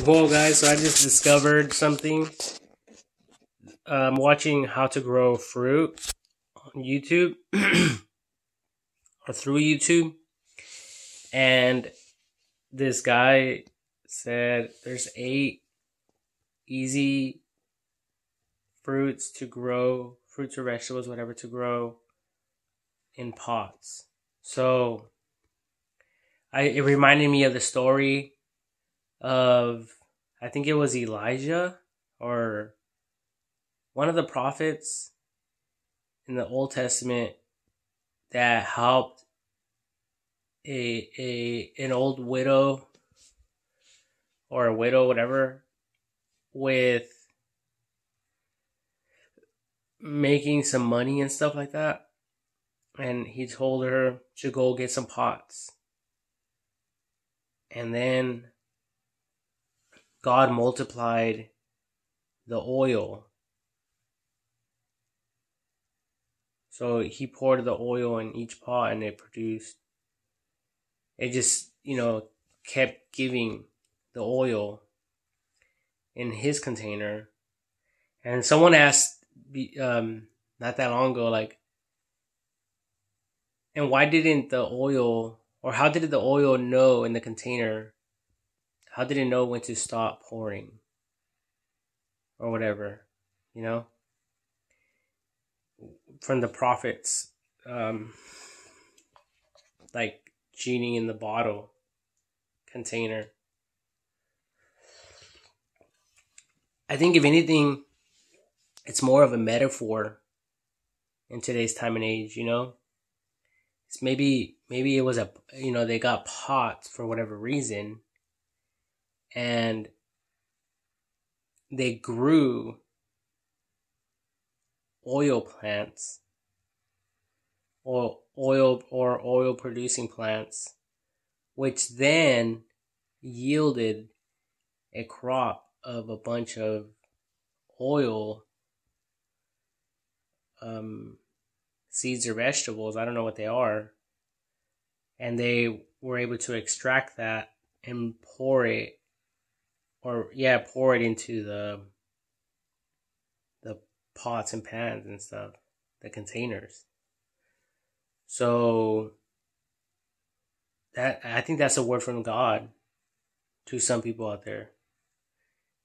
Well, guys, so I just discovered something. I'm watching how to grow fruit on YouTube or through YouTube, and this guy said there's 8 easy fruits or vegetables, whatever, to grow in pots. So it reminded me of the story of, I think it was Elijah or one of the prophets in the Old Testament that helped an old widow or a widow, whatever, with making some money and stuff like that. And he told her to go get some pots. And then God multiplied the oil. So he poured the oil in each pot and it just, kept giving the oil in his container. And someone asked, not that long ago, like, and why didn't the oil, or how did the oil know in the container? How did it know when to stop pouring? Or whatever, From the prophets, like genie in the bottle container. I think if anything, it's more of a metaphor in today's time and age, It's maybe it was they got pots for whatever reason, and they grew oil plants or oil producing plants, which then yielded a crop of a bunch of oil seeds or vegetables. I don't know what they are. And they were able to extract that and pour it into the pots and pans and stuff, the containers. So I think that's a word from God to some people out there.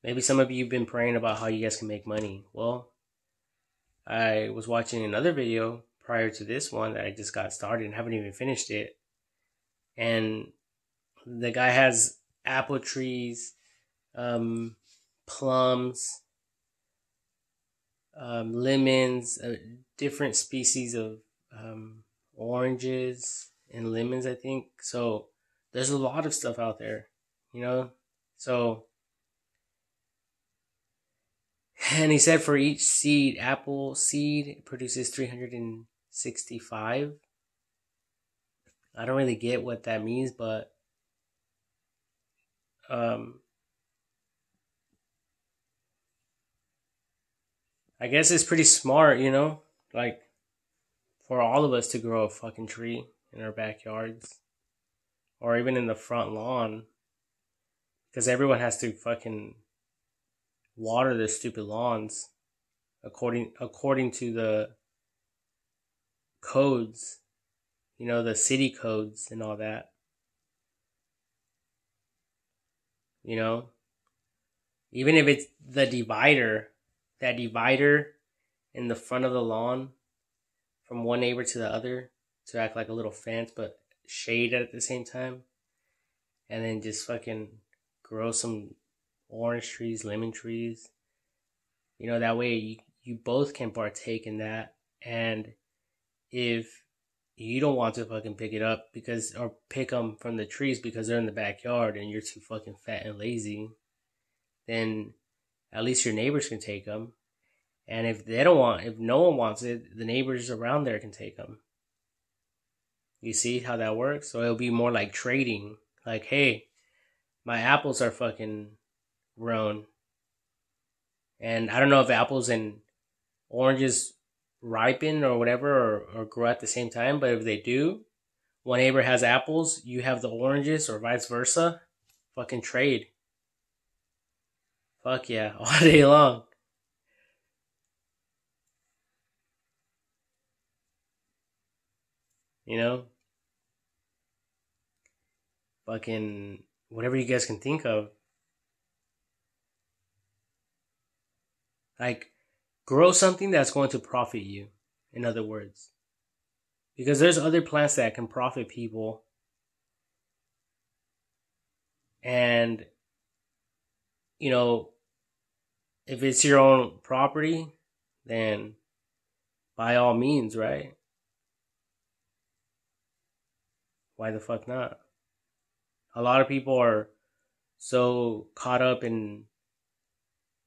Maybe some of you have been praying about how you guys can make money. Well, I was watching another video prior to this one that I just got started and haven't even finished it. And the guy has apple trees, plums, lemons, different species of oranges and lemons, I think. So there's a lot of stuff out there, So, and he said for each seed, apple seed, it produces 365. I don't really get what that means, but I guess it's pretty smart, like for all of us to grow a fucking tree in our backyards or even in the front lawn, because everyone has to fucking water their stupid lawns according to the codes, the city codes and all that. Even if it's the divider in the front of the lawn from one neighbor to the other to act like a little fence but shade at the same time, and then just fucking grow some orange trees, lemon trees, that way you both can partake in that. And if you don't want to fucking pick it up or pick them from the trees because they're in the backyard and you're too fucking fat and lazy, then at least your neighbors can take them. And if no one wants it, the neighbors around there can take them. You see how that works? So it'll be more like trading. Like, hey, my apples are fucking grown. And I don't know if apples and oranges ripen or whatever or grow at the same time, but if they do, one neighbor has apples, you have the oranges, or vice versa, fucking trade. Fuck yeah, all day long. You know? Fucking whatever you guys can think of. Like, grow something that's going to profit you, in other words. Because there's other plants that can profit people. And, you know, if it's your own property, then by all means, right? Why the fuck not? A lot of people are so caught up in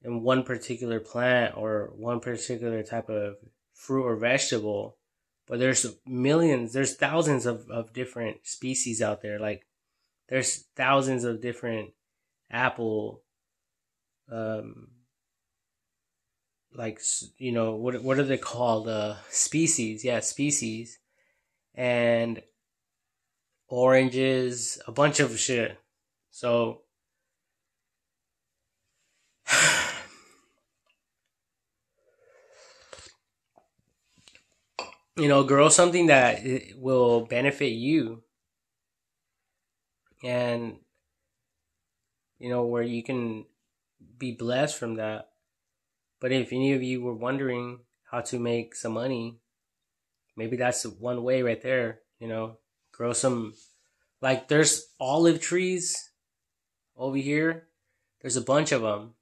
one particular plant or one particular type of fruit or vegetable, but there's millions, there's thousands of different species out there. Like there's thousands of different apple, um, like, you know, what are they called? Species, yeah, species, and oranges, a bunch of shit. So you know, grow something that will benefit you, and you know, where you can be blessed from that. But if any of you were wondering how to make some money, maybe that's one way right there. You know, grow some, like there's olive trees over here. There's a bunch of them,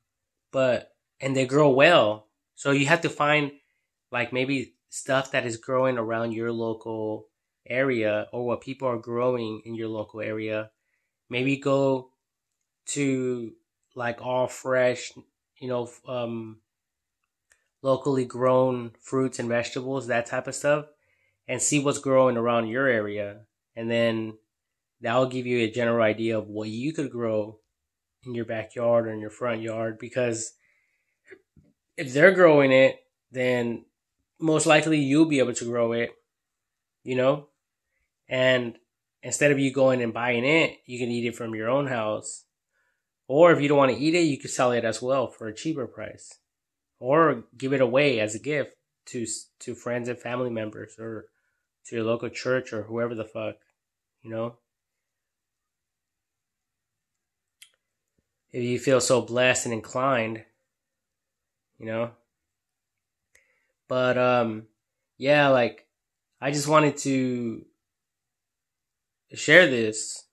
and they grow well. So you have to find like maybe stuff that is growing around your local area or what people are growing in your local area. Maybe go to like all fresh, you know, locally grown fruits and vegetables, that type of stuff, and see what's growing around your area. And then that will give you a general idea of what you could grow in your backyard or in your front yard. Because if they're growing it, then most likely you'll be able to grow it, you know? And instead of you going and buying it, you can eat it from your own house. Or if you don't want to eat it, you can sell it as well for a cheaper price. Or give it away as a gift to friends and family members, or to your local church, or whoever the fuck, you know? If you feel so blessed and inclined, you know? But yeah, like I just wanted to share this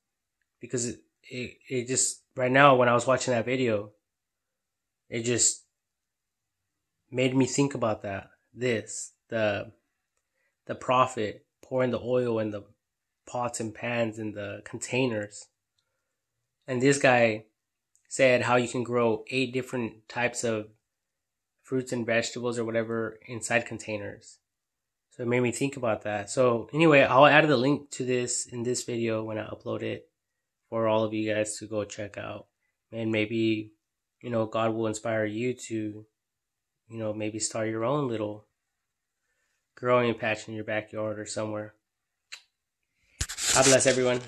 because it just, right now when I was watching that video, it just made me think about that. The prophet pouring the oil in the pots and pans and the containers. And this guy said how you can grow 8 different types of fruits and vegetables or whatever inside containers. So it made me think about that. So anyway, I'll add the link to this in this video when I upload it for all of you guys to go check out. And maybe, you know, God will inspire you to, you know, maybe start your own little growing patch in your backyard or somewhere. God bless everyone.